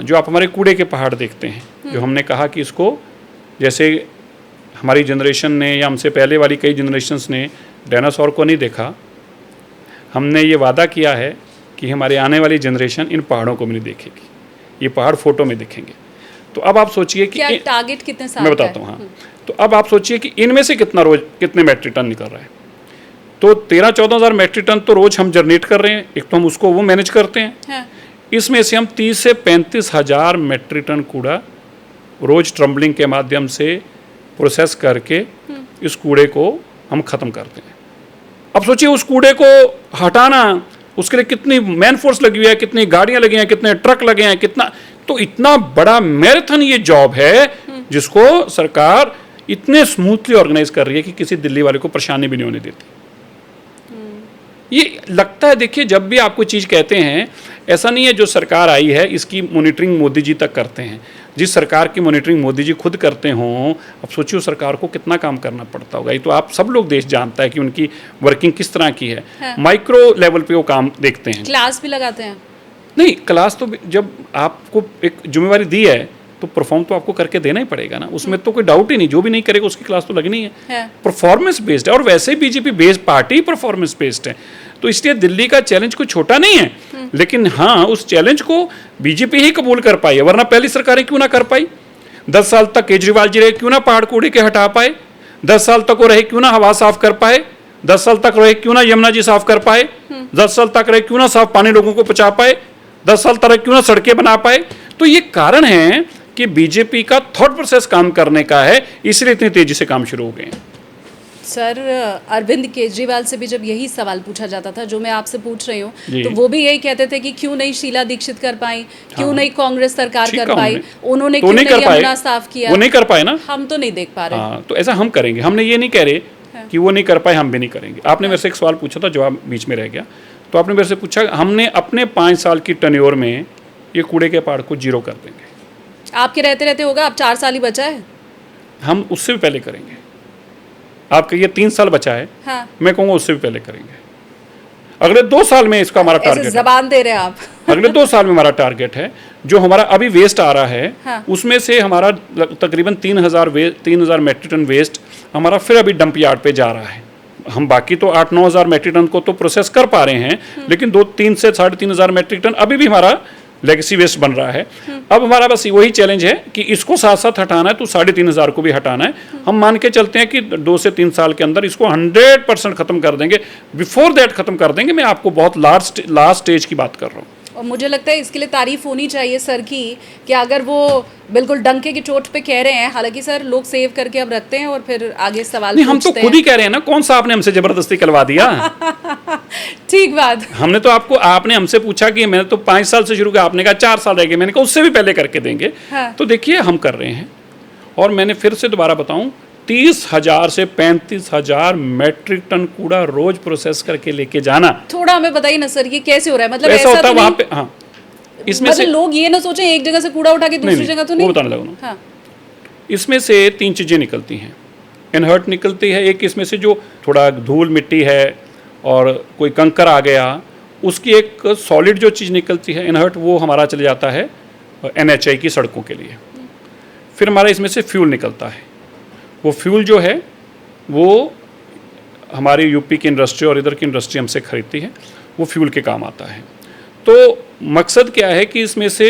जो आप हमारे कूड़े के पहाड़ देखते हैं, जो हमने कहा कि इसको, जैसे हमारी जनरेशन ने या हमसे पहले वाली कई जनरेशन्स ने डायनासोर को नहीं देखा, हमने ये वादा किया है कि हमारे आने वाली जनरेशन इन पहाड़ों को भी नहीं देखेगी, ये पहाड़ फोटो में दिखेंगे। तो अब आप सोचिए कि क्या टारगेट कितने साल मैं बताता हूँ। हाँ, तो अब आप सोचिए कि इनमें से कितने मैट्रिक टन निकल रहा है। तो 13-14 हज़ार मैट्रिक टन तो रोज हम जनरेट कर रहे हैं, एक तो हम उसको वो मैनेज करते हैं। हाँ। इसमें से हम 30 से 35 हज़ार मैट्रिक टन कूड़ा रोज ट्रम्बलिंग के माध्यम से प्रोसेस करके इस कूड़े को हम ख़त्म करते हैं। अब सोचिए उस कूड़े को हटाना, उसके लिए कितनी मैन फोर्स लगी हुई है, कितनी गाड़ियां लगी हैं, कितने ट्रक लगे हैं, कितना, तो इतना बड़ा मैराथन ये जॉब है जिसको सरकार इतने स्मूथली ऑर्गेनाइज कर रही है कि किसी दिल्ली वाले को परेशानी भी नहीं होने देती। ये लगता है, देखिए जब भी आपको चीज़ कहते हैं, ऐसा नहीं है जो सरकार आई है इसकी मॉनिटरिंग मोदी जी तक करते हैं। जिस सरकार की मॉनिटरिंग मोदी जी खुद करते हों, अब सोचिए सरकार को कितना काम करना पड़ता होगा। ये तो आप सब लोग देश जानता है कि उनकी वर्किंग किस तरह की है। हाँ। माइक्रो लेवल पे वो काम देखते हैं। क्लास भी लगाते हैं? नहीं, क्लास तो जब आपको एक जिम्मेवारी दी है तो परफॉर्म तो आपको करके देना ही पड़ेगा ना, उसमें तो कोई डाउट ही नहीं। जो भी नहीं करेगा उसकी क्लास तो लगनी है। परफॉर्मेंस बेस्ड है, और वैसे BJP based party performance based है, तो इसलिए दिल्ली का चैलेंज कोई छोटा नहीं है। लेकिन हाँ, उस चैलेंज को बीजेपी ही कबूल कर पाई है, वरना पहली सरकारें क्यों ना कर पाई। 10 साल तक केजरीवाल जी रहे, क्यों ना पहाड़ कूड़े के हटा पाए। 10 साल तक वो रहे, क्यों ना हवा साफ कर पाए। 10 साल तक रहे, क्यों ना यमुना जी साफ कर पाए। 10 साल तक रहे, क्यों ना साफ पानी लोगों को पहुंचा पाए। 10 साल तक क्यों ना सड़कें बना पाए। तो ये कारण है कि बीजेपी का थॉट प्रोसेस काम करने का है, इसलिए इतनी तेजी से काम शुरू हो गए हैं। सर, अरविंद केजरीवाल से भी जब यही सवाल पूछा जाता था जो मैं आपसे पूछ रही हूँ, तो वो भी यही कहते थे कि क्यों नहीं शीला दीक्षित कर पाई, क्यों नहीं कांग्रेस सरकार कर पाई, उन्होंने क्यों नहीं यमुना साफ किया। वो नहीं कर पाए ना, हम तो नहीं देख पा रहे। हाँ, तो ऐसा हम करेंगे। हमने ये नहीं कह रहे कि वो नहीं कर पाए, हम भी नहीं करेंगे। आपने मेरे से एक सवाल पूछा था, जवाब बीच में रह गया। तो आपने मेरे से पूछा, हमने अपने 5 साल की टर्नओवर में ये कूड़े के पहाड़ को 0 कर देंगे। आपके रहते रहते होगा, अब 4 साल ही बचा है। हम उससे भी पहले करेंगे। आप कहिए 3 साल बचा है। हाँ। मैं कहूँगा उससे भी पहले करेंगे। अगले 2 साल में इसका हमारा टारगेट है। जबान दे रहे हैं आप। अगले 2 साल में हमारा टारगेट है। जो हमारा अभी वेस्ट आ रहा है, हाँ, उसमें से हमारा तकरीबन 3,000 मैट्रिक टन वेस्ट हमारा फिर अभी डंप यार्ड पे जा रहा है। हम बाकी तो 8-9 हज़ार मैट्रिक टन को तो प्रोसेस कर पा रहे हैं, लेकिन 2-3 से 3,500 हज़ार मैट्रिक टन अभी भी हमारा लेगेसी वेस्ट बन रहा है। अब हमारा बस वही चैलेंज है कि इसको साथ साथ हटाना है, तो 3,500 को भी हटाना है। हम मान के चलते हैं कि 2 से 3 साल के अंदर इसको 100% खत्म कर देंगे। बिफोर दैट खत्म कर देंगे। मैं आपको बहुत लास्ट स्टेज की बात कर रहा हूँ। और मुझे लगता है इसके लिए तारीफ होनी चाहिए सर की, कि अगर वो बिल्कुल डंके की चोट पे कह रहे हैं, हालांकि सर लोग सेव करके अब रखते हैं और फिर आगे सवाल नहीं, हम तो खुद ही कह रहे हैं ना, कौन सा आपने हमसे जबरदस्ती करवा दिया। ठीक बात। हमने तो आपने हमसे पूछा कि मैंने तो 5 साल से शुरू किया, आपने कहा 4 साल रह गए, मैंने कहा उससे भी पहले करके देंगे। हाँ। तो देखिए हम कर रहे हैं। और मैंने फिर से दोबारा बताऊं, 30,000 से 35,000 मैट्रिक टन कूड़ा रोज प्रोसेस करके लेके जाना। थोड़ा हमें बताइए ना सर, ये कैसे हो रहा है? मतलब ऐसा होता है वहाँ पे। हाँ, इसमें मतलब से लोग ये ना सोचें एक जगह से कूड़ा उठा के दूसरी जगह तो नहीं। वो बताने लगा। हाँ। इसमें से 3 चीज़ें निकलती हैं। इनहर्ट निकलती है, एक इसमें से जो थोड़ा धूल मिट्टी है और कोई कंकर आ गया, उसकी एक सॉलिड जो चीज़ निकलती है इनहर्ट, वो हमारा चले जाता है NHI की सड़कों के लिए। फिर हमारा इसमें से फ्यूल निकलता है। वो फ्यूल जो है वो हमारी यूपी की इंडस्ट्री और इधर की इंडस्ट्री हमसे खरीदती है, वो फ्यूल के काम आता है। तो मकसद क्या है कि इसमें से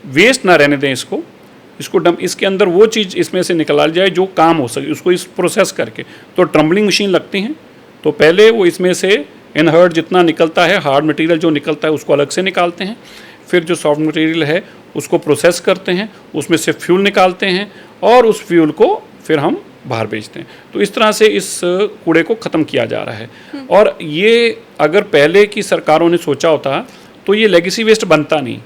वेस्ट ना रहने दें, इसको डंप, इसके अंदर वो चीज़ इसमें से निकाल जाए जो काम हो सके, उसको इस प्रोसेस करके। तो ट्रम्बलिंग मशीन लगती हैं, तो पहले वो इसमें से इनहर्ट जितना निकलता है, हार्ड मटेरियल जो निकलता है उसको अलग से निकालते हैं। फिर जो सॉफ्ट मटेरियल है उसको प्रोसेस करते हैं, उसमें से फ्यूल निकालते हैं और उस फ्यूल को फिर हम बाहर बेचते हैं। तो इस तरह से इस कूड़े को ख़त्म किया जा रहा है। और ये अगर पहले की सरकारों ने सोचा होता तो ये लेगेसी वेस्ट बनता नहीं।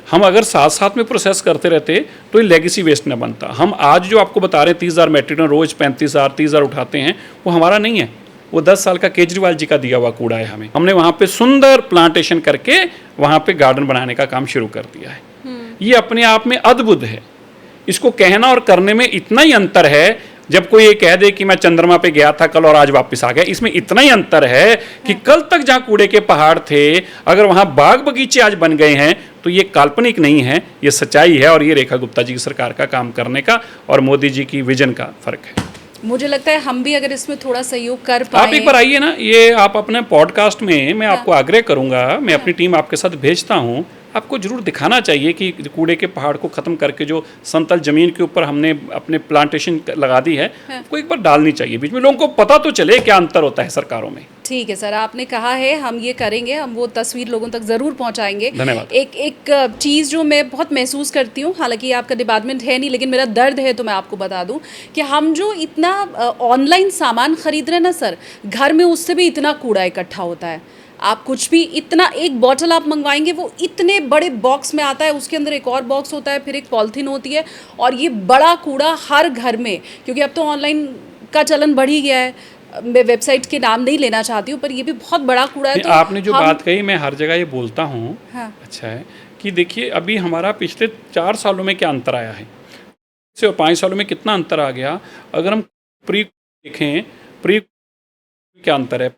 हम अगर साथ साथ में प्रोसेस करते रहते तो ये लेगेसी वेस्ट न बनता। हम आज जो आपको बता रहे हैं 30,000 मैट्रिक टन रोज़ 35,000 30,000 उठाते हैं, वो हमारा नहीं है, वो 10 साल का केजरीवाल जी का दिया हुआ कूड़ा है। हमने वहाँ पे सुंदर प्लांटेशन करके वहाँ पे गार्डन बनाने का काम शुरू कर दिया है। ये अपने आप में अद्भुत है। इसको कहना और करने में इतना ही अंतर है। जब कोई ये कह दे कि मैं चंद्रमा पे गया था कल और आज वापस आ गया, इसमें इतना ही अंतर है कि कल तक जहाँ कूड़े के पहाड़ थे, अगर वहाँ बाग बगीचे आज बन गए हैं तो ये काल्पनिक नहीं है, ये सच्चाई है और ये रेखा गुप्ता जी की सरकार का काम करने का और मोदी जी की विजन का फ़र्क है। मुझे लगता है हम भी अगर इसमें थोड़ा सहयोग कर पाए। आप एक बार आइए ना, ये आप अपने पॉडकास्ट में मैं आपको आग्रह करूंगा, मैं अपनी टीम आपके साथ भेजता हूं, आपको जरूर दिखाना चाहिए कि कूड़े के पहाड़ को ख़त्म करके जो समतल ज़मीन के ऊपर हमने अपने प्लांटेशन लगा दी है, आपको एक बार डालनी चाहिए बीच में, लोगों को पता तो चले क्या अंतर होता है सरकारों में। ठीक है सर, आपने कहा है, हम ये करेंगे, हम वो तस्वीर लोगों तक ज़रूर पहुंचाएंगे। धन्यवाद। एक चीज़ जो मैं बहुत महसूस करती हूँ, हालांकि आपका डिपार्टमेंट है नहीं, लेकिन मेरा दर्द है तो मैं आपको बता दूं कि हम जो इतना ऑनलाइन सामान खरीद रहे हैं ना सर, घर में उससे भी इतना कूड़ा इकट्ठा होता है। आप कुछ भी इतना, एक बॉटल आप मंगवाएंगे वो इतने बड़े बॉक्स में आता है, उसके अंदर एक और बॉक्स होता है, फिर एक पॉलिथीन होती है, और ये बड़ा कूड़ा हर घर में, क्योंकि अब तो ऑनलाइन का चलन बढ़ ही गया है, मैं वेबसाइट के नाम नहीं लेना चाहती हूँ, पर ये भी बहुत बड़ा कूड़ा है। तो आपने जो बात कही मैं हर जगह ये बोलता हूँ। हाँ। अच्छा है कि देखिए अभी हमारा पिछले 4 सालों में क्या अंतर आया है, से 5 सालों में कितना अंतर आ गया। अगर हम प्री देखें, प्री क्या अंतर है,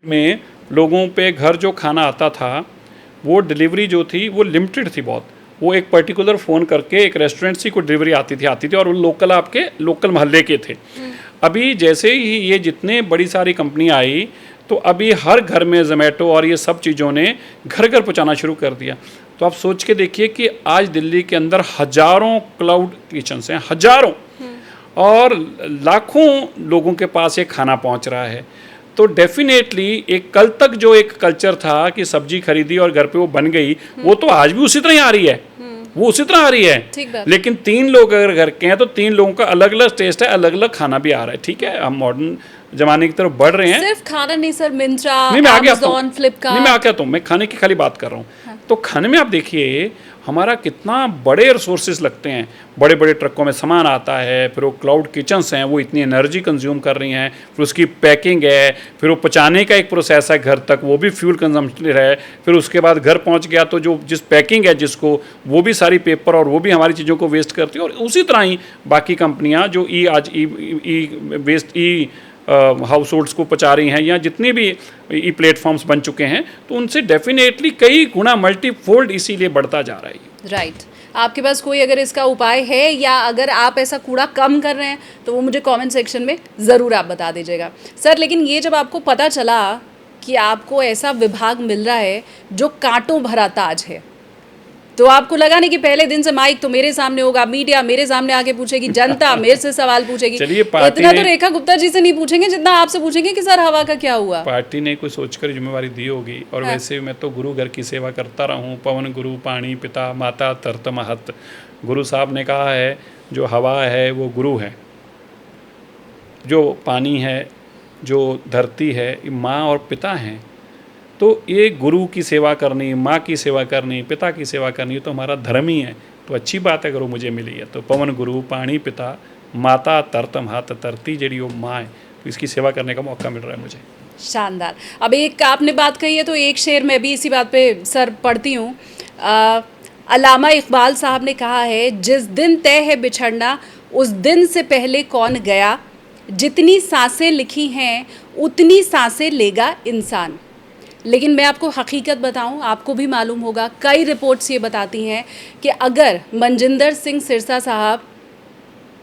में लोगों पे घर जो खाना आता था वो डिलीवरी जो थी वो लिमिटेड थी बहुत, वो एक पर्टिकुलर फ़ोन करके एक रेस्टोरेंट से कोई डिलीवरी आती थी और वो लोकल, आपके लोकल मोहल्ले के थे। अभी जैसे ही ये जितने बड़ी सारी कंपनियां आई तो अभी हर घर में ज़ोमैटो और ये सब चीज़ों ने घर घर पहुँचाना शुरू कर दिया। तो आप सोच के देखिए कि आज दिल्ली के अंदर हज़ारों क्लाउड किचन्स हैं, हज़ारों, और लाखों लोगों के पास ये खाना पहुँच रहा है। तो डेफिनेटली एक कल तक जो एक कल्चर था कि सब्जी खरीदी और घर पे वो बन गई, वो तो आज भी उसी तरह ही आ रही है, वो उसी तरह आ रही है। लेकिन 3 लोग अगर घर के हैं तो 3 लोगों का अलग अलग टेस्ट है, अलग अलग खाना भी आ रहा है। ठीक है, हम मॉडर्न जमाने की तरफ बढ़ रहे हैं। सिर्फ खाना नहीं सर, मिंत्रा, अमेज़न, फ्लिपकार्ट, नहीं मैं आ गया तो मैं खाने की खाली बात कर रहा हूँ। हाँ। तो खाने में आप देखिए हमारा कितना बड़े रिसोर्सेज लगते हैं, बड़े बड़े ट्रकों में सामान आता है, फिर वो क्लाउड किचन्स हैं, वो इतनी एनर्जी कंज्यूम कर रही हैं, फिर उसकी पैकिंग है, फिर वो पहुँचाने का एक प्रोसेस है घर तक, वो भी फ्यूल कंजम्पशन है, फिर उसके बाद घर पहुँच गया तो जो जिस पैकिंग है जिसको, वो भी सारी पेपर और वो भी हमारी चीज़ों को वेस्ट करती है। और उसी तरह ही बाकी कंपनियाँ जो आज वेस्ट हाउस होल्ड्स को पहुँचा रही हैं या जितने भी ई प्लेटफॉर्म्स बन चुके हैं, तो उनसे डेफिनेटली कई गुना मल्टीफोल्ड इसीलिए बढ़ता जा रहा है। राइट। आपके पास कोई अगर इसका उपाय है या अगर आप ऐसा कूड़ा कम कर रहे हैं तो वो मुझे कमेंट सेक्शन में ज़रूर आप बता दीजिएगा सर। लेकिन ये जब आपको पता चला कि आपको ऐसा विभाग मिल रहा है जो कांटों भरा ताज है, तो आपको लगा नहीं कि पहले दिन से माइक तो मेरे सामने होगा, मीडिया मेरे सामने आके पूछेगी, जनता मेरे से सवाल पूछेगी, इतना तो रेखा गुप्ता जी से नहीं पूछेंगे जितना आपसे पूछेंगे कि सर हवा का क्या हुआ। पार्टी ने कोई सोचकर जिम्मेवारी दी होगी। और वैसे मैं तो गुरु घर की सेवा करता रहा हूँ, पवन गुरु पानी पिता माता तरत महत। गुरु साहब ने कहा है जो हवा है वो गुरु है, जो पानी है, जो धरती है, माँ और पिता हैं। तो ये गुरु की सेवा करनी, माँ की सेवा करनी, पिता की सेवा करनी, तो हमारा धर्म ही है। तो अच्छी बात है गुरु मुझे मिली है। तो पवन गुरु पानी पिता माता तरतम हाथ, तरती जड़ी वो माँ है, तो इसकी सेवा करने का मौका मिल रहा है मुझे। शानदार। अब एक आपने बात कही है तो एक शेर मैं भी इसी बात पे सर पढ़ती हूँ। अल्लामा इकबाल साहब ने कहा है, जिस दिन तय है बिछड़ना उस दिन से पहले कौन गया, जितनी सांसें लिखी हैं उतनी सांसें लेगा इंसान। लेकिन मैं आपको हकीकत बताऊं, आपको भी मालूम होगा, कई रिपोर्ट्स ये बताती हैं कि अगर मनजिंदर सिंह सिरसा साहब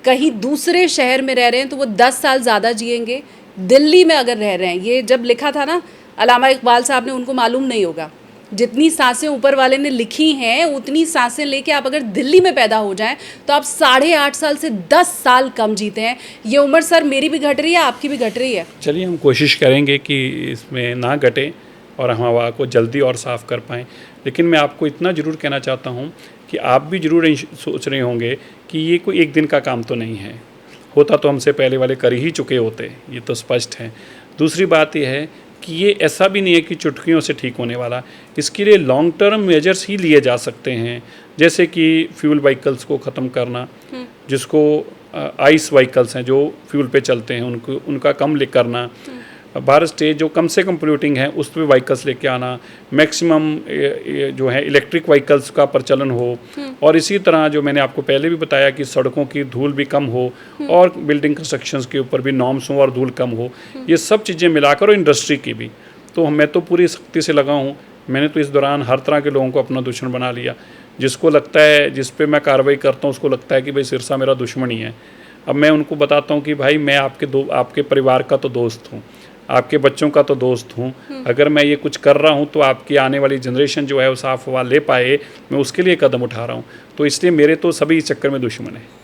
कहीं दूसरे शहर में रह रहे हैं तो वो 10 साल ज़्यादा जिएंगे। दिल्ली में अगर रह रहे हैं, ये जब लिखा था ना अल्लामा इकबाल साहब ने, उनको मालूम नहीं होगा, जितनी सांसें ऊपर वाले ने लिखी हैं उतनी सांसें लेके आप अगर दिल्ली में पैदा हो जाएं तो आप 8.5 साल से 10 साल कम जीते हैं। ये उम्र सर मेरी भी घट रही है, आपकी भी घट रही है। चलिए हम कोशिश करेंगे कि इसमें ना घटे और हम हवा को जल्दी और साफ़ कर पाएँ। लेकिन मैं आपको इतना ज़रूर कहना चाहता हूँ कि आप भी ज़रूर सोच रहे होंगे कि ये कोई एक दिन का काम तो नहीं है, होता तो हमसे पहले वाले कर ही चुके होते, ये तो स्पष्ट है। दूसरी बात यह है कि ये ऐसा भी नहीं है कि चुटकियों से ठीक होने वाला, इसके लिए लॉन्ग टर्म मेजर्स ही लिए जा सकते हैं, जैसे कि फ्यूल व्हीकल्स को ख़त्म करना, जिसको आइस व्हीकल्स हैं जो फ्यूल पे चलते हैं उनका कम करना, भारत स्टेज जो कम से कम पोल्यूटिंग है उस पर व्हीकल्स लेके आना, मैक्सिमम जो है इलेक्ट्रिक व्हीकल्स का प्रचलन हो, और इसी तरह जो मैंने आपको पहले भी बताया कि सड़कों की धूल भी कम हो और बिल्डिंग कंस्ट्रक्शंस के ऊपर भी नॉर्म्स हो और धूल कम हो, ये सब चीज़ें मिलाकर, और इंडस्ट्री की भी। तो मैं तो पूरी सख्ती से लगा हूँ। मैंने तो इस दौरान हर तरह के लोगों को अपना दुश्मन बना लिया। जिसको लगता है, जिस पे मैं कार्रवाई करता हूँ उसको लगता है कि भाई सिरसा मेरा दुश्मन ही है। अब मैं उनको बताता हूँ कि भाई मैं आपके परिवार का तो दोस्त हूँ, आपके बच्चों का तो दोस्त हूँ। अगर मैं ये कुछ कर रहा हूँ तो आपकी आने वाली जनरेशन जो है वो साफ हवा ले पाए, मैं उसके लिए कदम उठा रहा हूँ। तो इसलिए मेरे तो सभी इस चक्कर में दुश्मन है।